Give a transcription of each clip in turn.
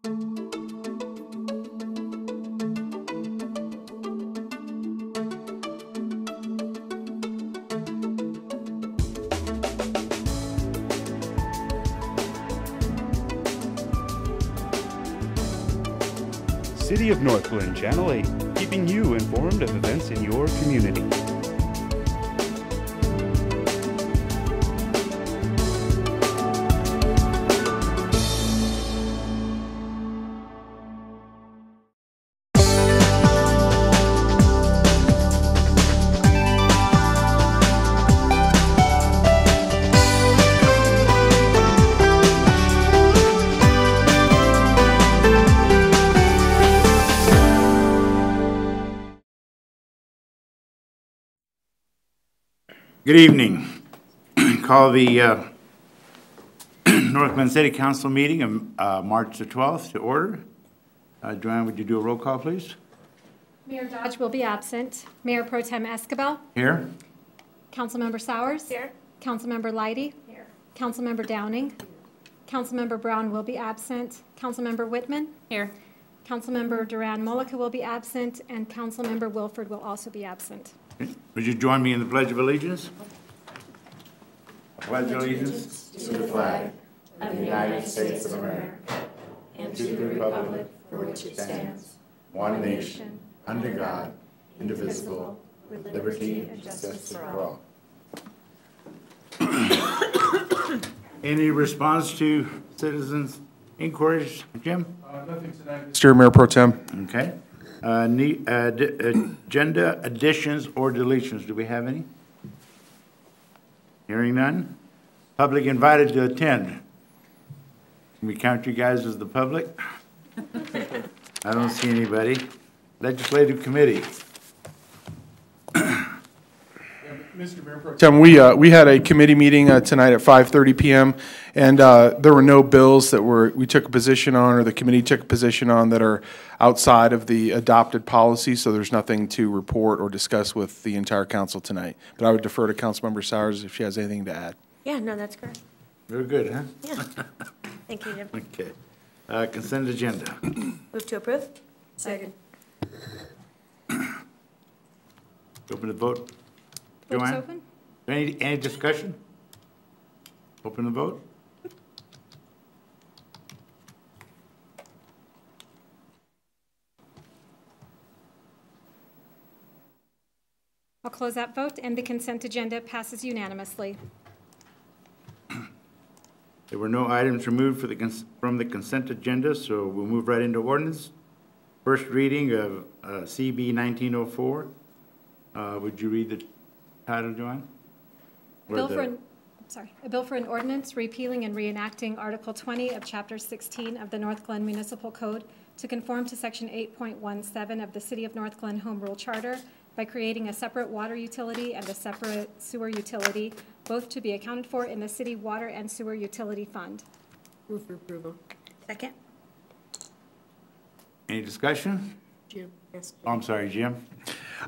City of Northglenn, Channel 8, keeping you informed of events in your community. Good evening. Call the Northglenn City Council meeting of March the 12th to order. Joanne, would you do a roll call, please? Mayor Dodge will be absent. Mayor Pro Tem Escobar. Here. Councilmember Sowers. Here. Councilmember Leidy. Here. Councilmember Downing. Councilmember Brown will be absent. Councilmember Whitman. Here. Councilmember Duran-Mullica will be absent, and Councilmember Wilford will also be absent. Would you join me in the Pledge of Allegiance? Pledge allegiance to the flag of the United States of America and to the republic for which it stands, one nation, under God, indivisible, with liberty and justice for all. Any response to citizens' inquiries, Jim? Nothing tonight, Mr. Mayor Pro Tem. Okay. Agenda additions or deletions, do we have any? Hearing none. Public invited to attend. Can we count you guys as the public? I don't see anybody. Legislative Committee. Mr. Mayor Pro Tem, we had a committee meeting tonight at 5:30 p.m. and there were no bills that we took a position on, or the committee took a position on, that are outside of the adopted policy. So there's nothing to report or discuss with the entire council tonight. But I would defer to Councilmember Sowers if she has anything to add. Yeah, no, that's correct. Very good, huh? Yeah. Thank you, Jim. Okay. Consent agenda. Move to approve? Second. Open the vote. Vote is Joanne? open. Any discussion? Open the vote. I'll close that vote, and the consent agenda passes unanimously. There were no items removed from the consent agenda, so we'll move right into ordinance. First reading of CB 1904. Would you read the title, Joanne? A bill for an ordinance repealing and reenacting Article 20 of Chapter 16 of the Northglenn Municipal Code to conform to Section 8.17 of the City of Northglenn Home Rule Charter by creating a separate water utility and a separate sewer utility, both to be accounted for in the City Water and Sewer Utility Fund. Move for approval. Second. Any discussion? Jim, yes. Oh, I'm sorry, Jim.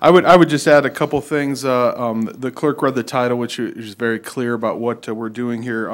I would just add a couple things. The clerk read the title, which is very clear about what we're doing here.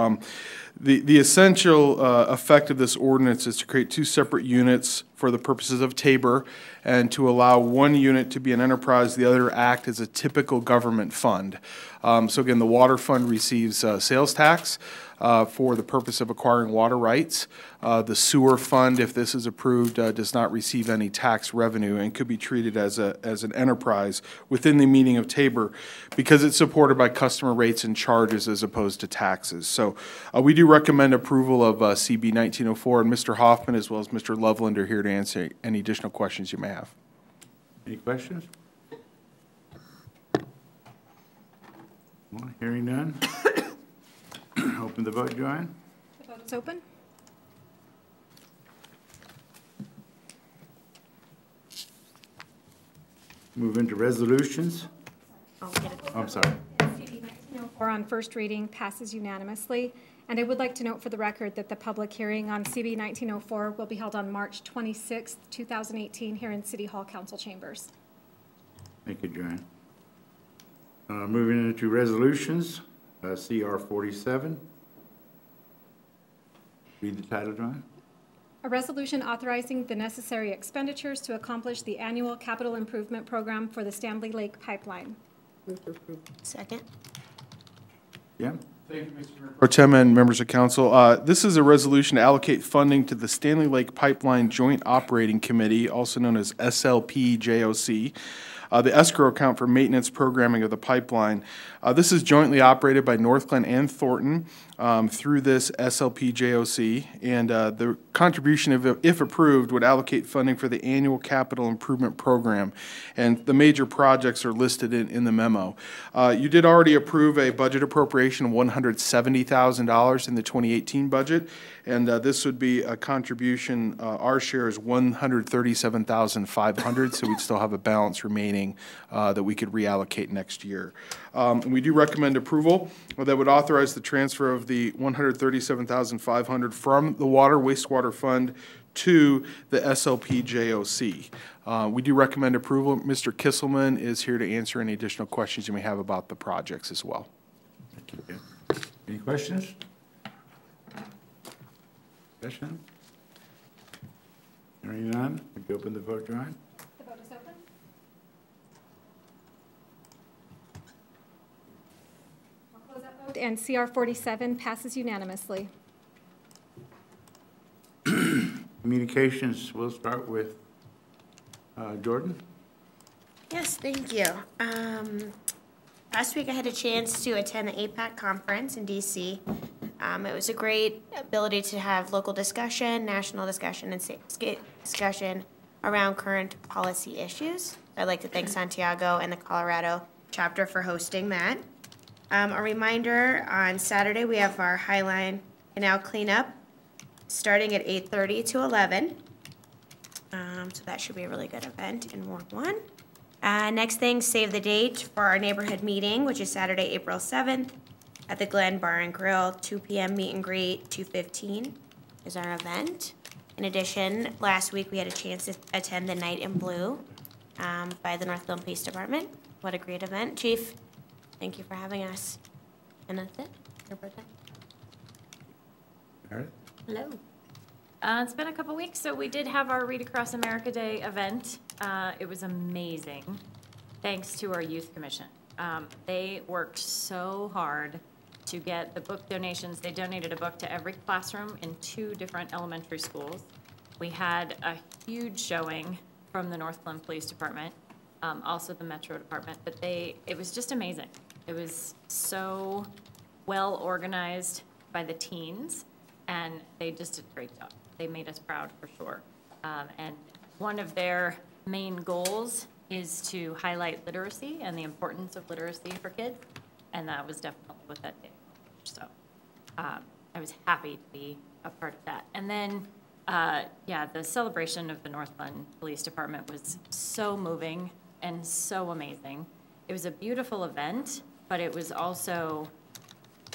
The essential effect of this ordinance is to create two separate units for the purposes of Tabor, and to allow one unit to be an enterprise, the other act as a typical government fund. So again, the water fund receives sales tax for the purpose of acquiring water rights. The sewer fund, if this is approved, does not receive any tax revenue and could be treated as an enterprise within the meaning of Tabor, because it's supported by customer rates and charges as opposed to taxes. So we do recommend approval of CB 1904, and Mr. Hoffman as well as Mr. Loveland are here to answer any additional questions you may have. Any questions? Well, hearing none. Open the vote, Joanne. The vote is open. Move into resolutions. I'll get it. I'm sorry. CB 1904 on first reading passes unanimously. And I would like to note for the record that the public hearing on CB 1904 will be held on March 26th, 2018, here in City Hall Council Chambers. Thank you, Joanne. Moving into resolutions, CR 47. Read the title, Joanne. A resolution authorizing the necessary expenditures to accomplish the annual capital improvement program for the Stanley Lake Pipeline. Move to approve. Second. Yeah? Pro Tem and members of council, this is a resolution to allocate funding to the Stanley Lake Pipeline Joint Operating Committee, also known as SLPJOC, the escrow account for maintenance programming of the pipeline. This is jointly operated by Northglenn and Thornton through this SLPJOC, and the contribution, if approved, would allocate funding for the annual capital improvement program, and the major projects are listed in the memo. You did already approve a budget appropriation of $170,000 in the 2018 budget, and this would be a contribution. Our share is $137,500, so we'd still have a balance remaining that we could reallocate next year. And we do recommend approval that would authorize the transfer of the $137,500 from the Water Wastewater Fund to the SLPJOC. We do recommend approval. Mr. Kisselman is here to answer any additional questions you may have about the projects as well. Thank you. Any questions? Discussion? Hearing none, would you open the vote, John? The vote is open. I'll close that vote, and CR 47 passes unanimously. Communications, we'll start with Jordan. Yes, thank you. Last week I had a chance to attend the APAC conference in DC. It was a great ability to have local discussion, national discussion, and state discussion around current policy issues. I'd like to thank Santiago and the Colorado chapter for hosting that. A reminder, on Saturday we have our Highline Canal cleanup starting at 8:30 to 11. So that should be a really good event in Ward 1. Next thing, save the date for our neighborhood meeting, which is Saturday, April 7th at the Glen Bar and Grill, 2 p.m. meet and greet, 2:15 is our event. In addition, last week we had a chance to attend the Night in Blue by the Northglenn Police Department. What a great event. Chief, thank you for having us. And that's it. Your birthday. All right. Hello. It's been a couple weeks, so we did have our Read Across America Day event. It was amazing, thanks to our youth commission. They worked so hard to get the book donations. They donated a book to every classroom in 2 different elementary schools. We had a huge showing from the Northglenn Police Department, also the Metro Department, but it was just amazing. It was so well organized by the teens, and they just did a great job. They made us proud for sure. And one of their main goals is to highlight literacy and the importance of literacy for kids, and that was definitely what that day was. So I was happy to be a part of that. And then, yeah, the celebration of the Northglenn Police Department was so moving and so amazing. It was a beautiful event, but it was also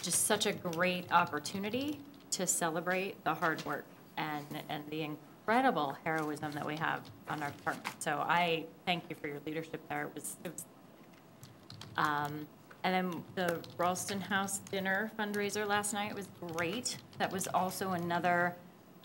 just such a great opportunity to celebrate the hard work and the incredible heroism that we have on our department. So I thank you for your leadership there. It was and then the Ralston House dinner fundraiser last night was great. That was also another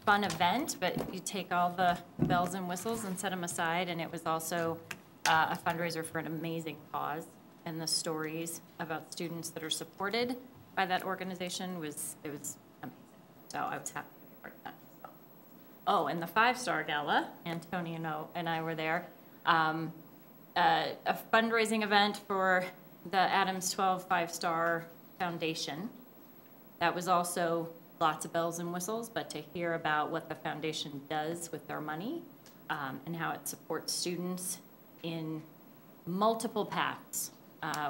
fun event, but you take all the bells and whistles and set them aside, and it was also a fundraiser for an amazing cause, and the stories about students that are supported by that organization was amazing. So I was happy to be part of that as well. Oh, and the 5-Star Gala, Antonio and I were there. A fundraising event for the Adams 12 5-Star Foundation. That was also lots of bells and whistles, but to hear about what the foundation does with their money and how it supports students in multiple paths.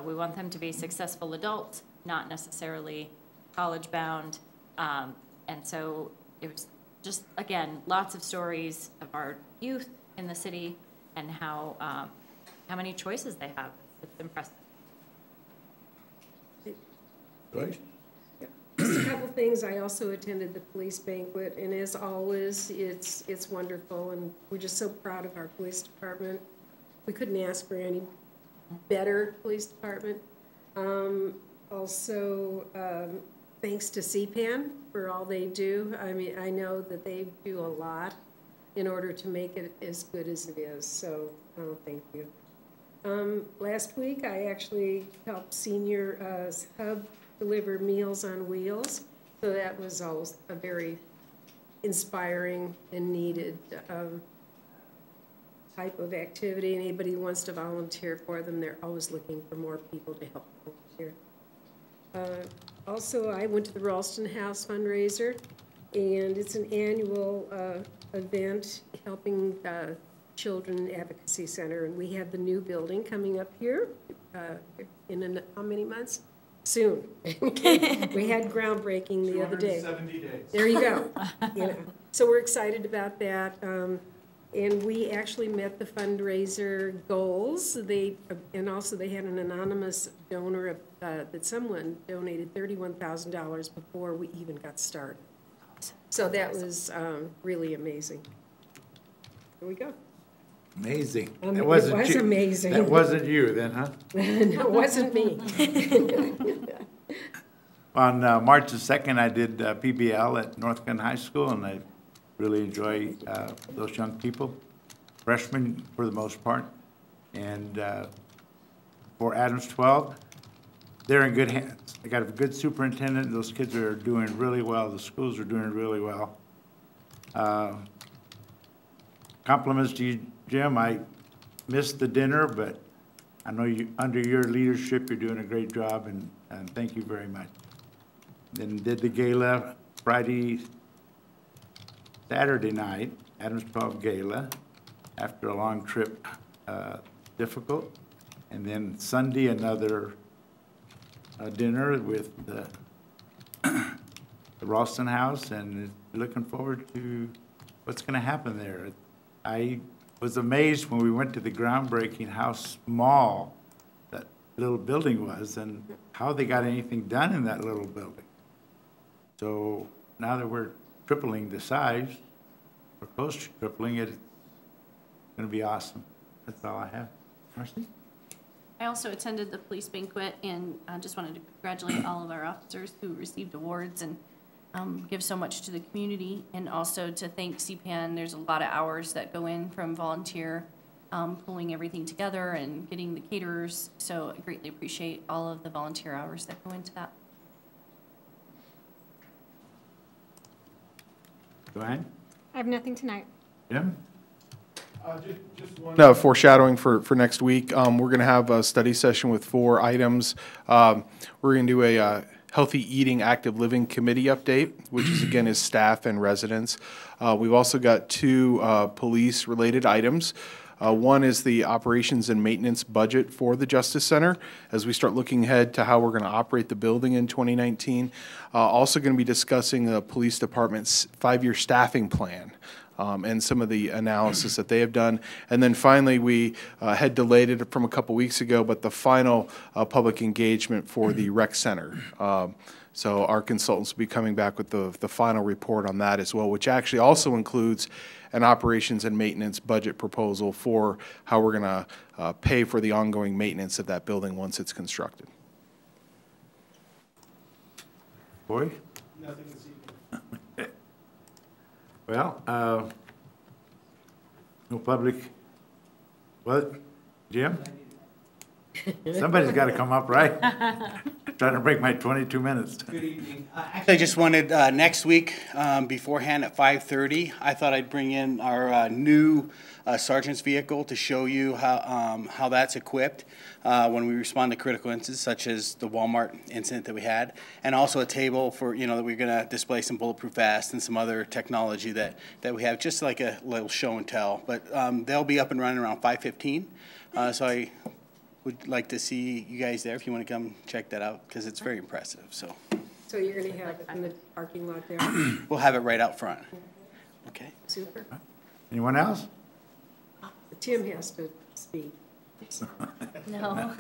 We want them to be successful adults, not necessarily college-bound. And so it was just, again, lots of stories of our youth in the city and how many choices they have. It's impressive. Joyce? Just a couple things. I also attended the police banquet, and as always, it's wonderful, and we're just so proud of our police department. We couldn't ask for any better police department. Also, thanks to CPAN for all they do. I mean, I know that they do a lot in order to make it as good as it is, so thank you. Last week, I actually helped Senior Hub deliver Meals on Wheels, so that was always a very inspiring and needed type of activity. Anybody who wants to volunteer for them, they're always looking for more people to help volunteer. Also, I went to the Ralston House fundraiser, and it's an annual event helping Children Advocacy Center, and we have the new building coming up here in how many months? Soon. We had groundbreaking the other day. 270 days. There you go. So we're excited about that. And we actually met the fundraiser goals. And also they had an anonymous donor that someone donated $31,000 before we even got started. So that was really amazing. Here we go. Amazing. It was amazing. That wasn't you then, huh? No, it wasn't me. On March the 2nd, I did PBL at Northglenn High School, and I really enjoy those young people, freshmen for the most part. And for Adams 12, they're in good hands. They got a good superintendent. Those kids are doing really well. The schools are doing really well. Compliments to you, Jim. I missed the dinner, but I know you, under your leadership, you're doing a great job, and thank you very much. Then did the gala Saturday night, Adams 12 gala, after a long trip, difficult. And then Sunday, another dinner with the Ralston House, and looking forward to what's going to happen there. I was amazed when we went to the groundbreaking how small that little building was and how they got anything done in that little building. So now that we're tripling the size, we're close to tripling it, it's going to be awesome. That's all I have. Marcy? I also attended the police banquet, and I just wanted to congratulate all of our officers who received awards and give so much to the community, and also to thank CPAN. There's a lot of hours that go in from volunteer, pulling everything together and getting the caterers, so I greatly appreciate all of the volunteer hours that go into that. Go ahead. I have nothing tonight. Jim? Just one foreshadowing for next week. We're going to have a study session with 4 items. We're going to do a Healthy Eating Active Living Committee update, which is again is staff and residents. We've also got 2 police-related items. One is the operations and maintenance budget for the Justice Center as we start looking ahead to how we're going to operate the building in 2019. Also going to be discussing the police department's 5-year staffing plan. And some of the analysis that they have done. And then finally, we had delayed it from a couple weeks ago, but the final public engagement for the rec center. So our consultants will be coming back with the final report on that as well, which actually also includes an operations and maintenance budget proposal for how we're going to pay for the ongoing maintenance of that building once it's constructed. Boy? Nothing this evening. Well, no public, what, Jim? Somebody's got to come up, right? Trying to break my 22 minutes. Good evening. Actually, I just wanted next week beforehand at 5:30, I thought I'd bring in our new sergeant's vehicle to show you how that's equipped when we respond to critical incidents such as the Walmart incident that we had, and also a table for, that we're going to display some bulletproof vests and some other technology that we have, just like a little show and tell. But they'll be up and running around 5:15, so I would like to see you guys there if you want to come check that out, because it's very impressive. So you're going to have it in the parking lot there? we'll have it right out front. Okay. Super. Anyone else? Tim has to speak. No.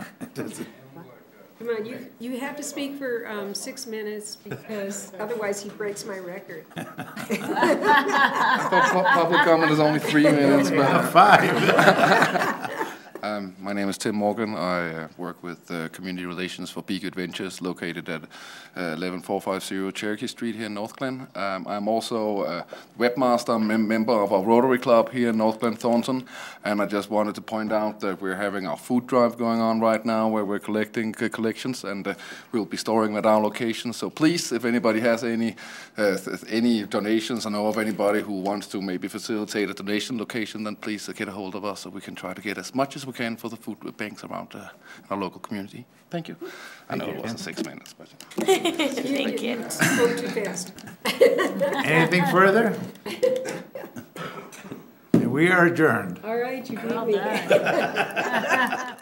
Come on, you have to speak for 6 minutes, because otherwise he breaks my record. I thought public comment is only 3 minutes, but 5. My name is Tim Morgan. I work with Community Relations for Be Good Ventures, located at 11450 Cherokee Street here in Northglenn. I'm also a webmaster, member of our Rotary Club here in Northglenn, Thornton, and I just wanted to point out that we're having our food drive going on right now, where we're collecting collections, and we'll be storing at our location. So please, if anybody has any donations, or know of anybody who wants to maybe facilitate a donation location, then please get a hold of us so we can try to get as much as we can for the food banks around our local community. Thank you. I know it wasn't 6 minutes, but. Thank you. Spoke too fast. Anything further? We are adjourned. All right, you beat Well me. done.